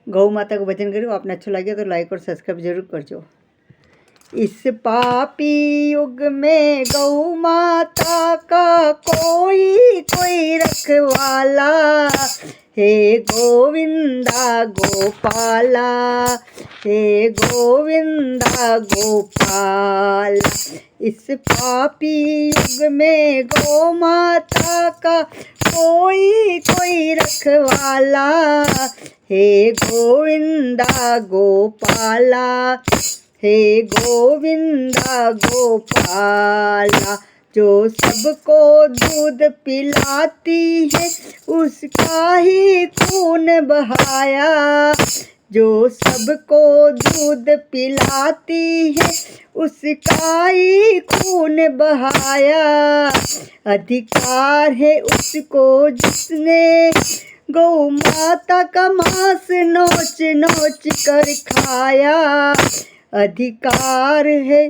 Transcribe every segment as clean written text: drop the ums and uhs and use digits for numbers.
गौ माता को भजन करो। आपने अच्छा लगे तो लाइक और सब्सक्राइब जरूर करजो। इस पापी युग में गौ माता का कोई कोई रखवाला, हे गोविंदा गोपाला, हे गोविंदा गोपाला। इस पापी युग में गौ माता का कोई कोई रखवाला, हे गोविंदा गोपाला, हे गोविंदा गोपाला। जो सबको दूध पिलाती है उसका ही खून बहाया, जो सबको दूध पिलाती है उसका ही खून बहाया। अधिकार है उसको जिसने गौ माता का मांस नोच नोच कर खाया। अधिकार है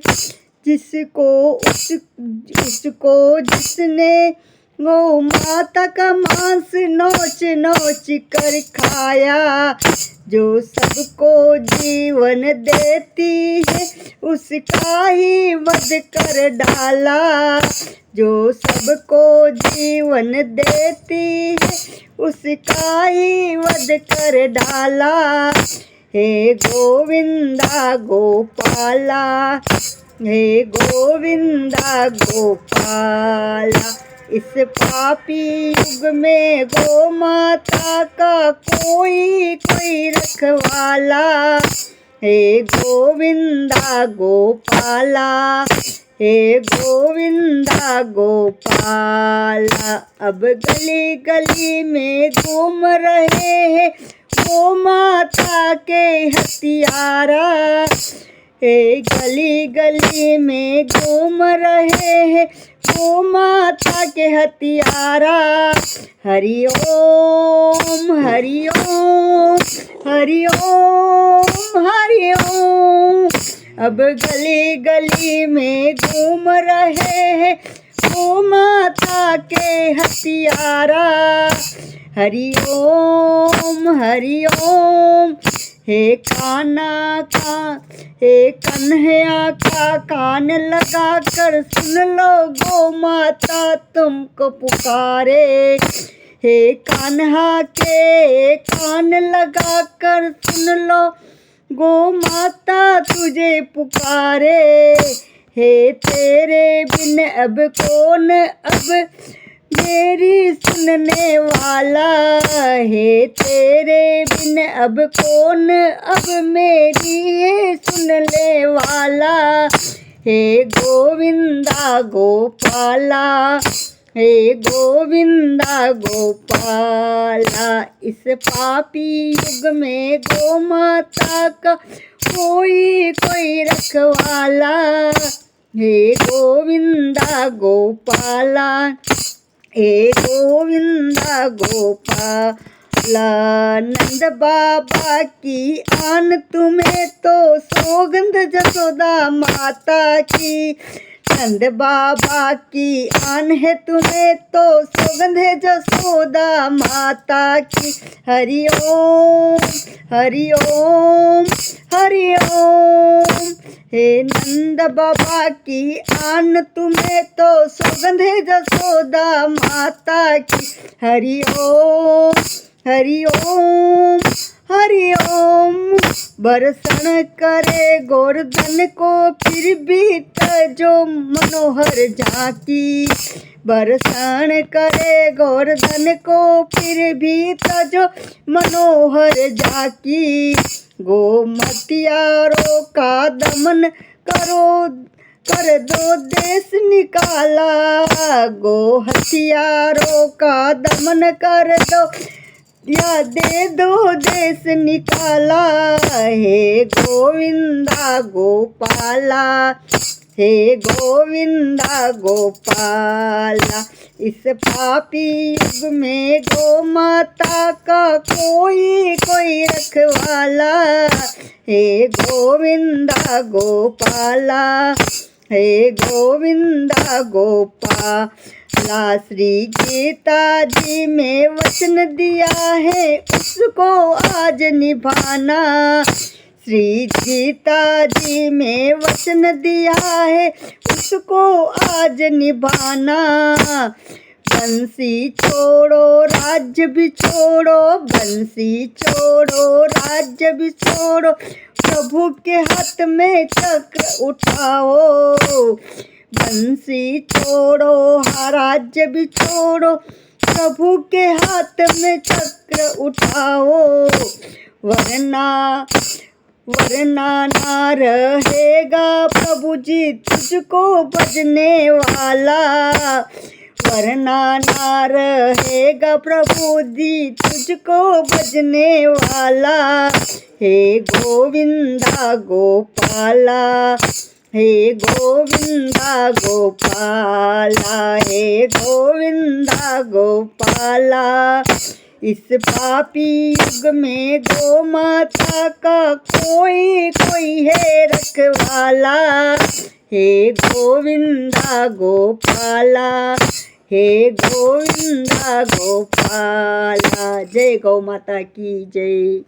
जिसको उसको जिसने गौ माता का मांस नोच नोच कर खाया। जो सबको जीवन देती है उसका ही वध कर डाला, जो सबको जीवन देती है उसका ही वध कर डाला। हे गोविंदा गोपाला, हे गोविंदा गोपाला। इस पापी युग में गौ माता का कोई कोई रखवाला, हे गोविंदा गोपाला, हे गोविंदा गोपाला। अब गली गली में घूम रहे हैं गौ माता के हत्यारा, हे गली गली में घूम रहे हैं गौ माता के हत्यारा। हरि ओम हरि ओम हरि ओम हरि ओम। अब गली गली में घूम रहे हैं गौ माता के हत्यारा। हरि ओम हरि ओम। हे काना का हे कन्हैया का कान लगा कर सुन लो गौ माता तुमको पुकारे। हे कान्हा के कान लगा कर सुन लो गौ माता तुझे पुकारे। हे तेरे बिन अब कौन अब मेरी सुनने वाला, हे तेरे बिन अब कौन अब मेरी सुनने वाला। हे गोविंदा गोपाला, हे गोविंदा गोपाला। इस पापी युग में गौ माता का कोई कोई रखवाला, हे गोविंदा गोपाला, हे गोविंदा गोपाला। नंद बाबा की आन तुम्हें तो सौगंध जसोदा माता की, नंद बाबा की आन है तुम्हें तो सौगंध है जसोदा माता की। हरि ओम हरि ओम हरि ओम। हे नंद बाबा की आन तुम्हें तो सौगंध है जसोदा माता की। हरि ओम हरि ओम हरि ओम। बरसन करे गोवर्धन को फिर भी तजो मनोहर झांकी, बरसन करे गोवर्धन को फिर भी तजो मनोहर झांकी। गोमतियारों का दमन करो कर दो देश निकाला, गो हथियारों का दमन कर दो या दे दो देश निकाला। हे गोविंदा गोपाला, हे गोविंदा गोपाला। इस पापी युग में गौ माता का कोई कोई रखवाला, हे गोविंदा गोपाला, हे गोविंदा गोपाला। ला श्री गीता जी में वचन दिया है उसको आज निभाना। श्री गीता जी में वचन दिया है उसको आज निभाना। बंसी छोड़ो राज्य भी छोड़ो, बंसी छोड़ो राज्य भी छोड़ो, प्रभु के हाथ में चक्र उठाओ। बंसी छोड़ो राज्य भी छोड़ो, प्रभु के हाथ में चक्र उठाओ। वरना ना रहेगा प्रभु जी तुझको भजने वाला। वरना ना रहेगा प्रभु जी तुझको भजने वाला। हे गोविंदा गोपाला, हे गोविंदा गोपाला, हे गोविंदा गोपाला। इस पापी युग में गौ माता का कोई कोई है रखवाला। हे गोविंदा गोपाला, हे गोविंदा गोपाला। जय गौ माता की जय।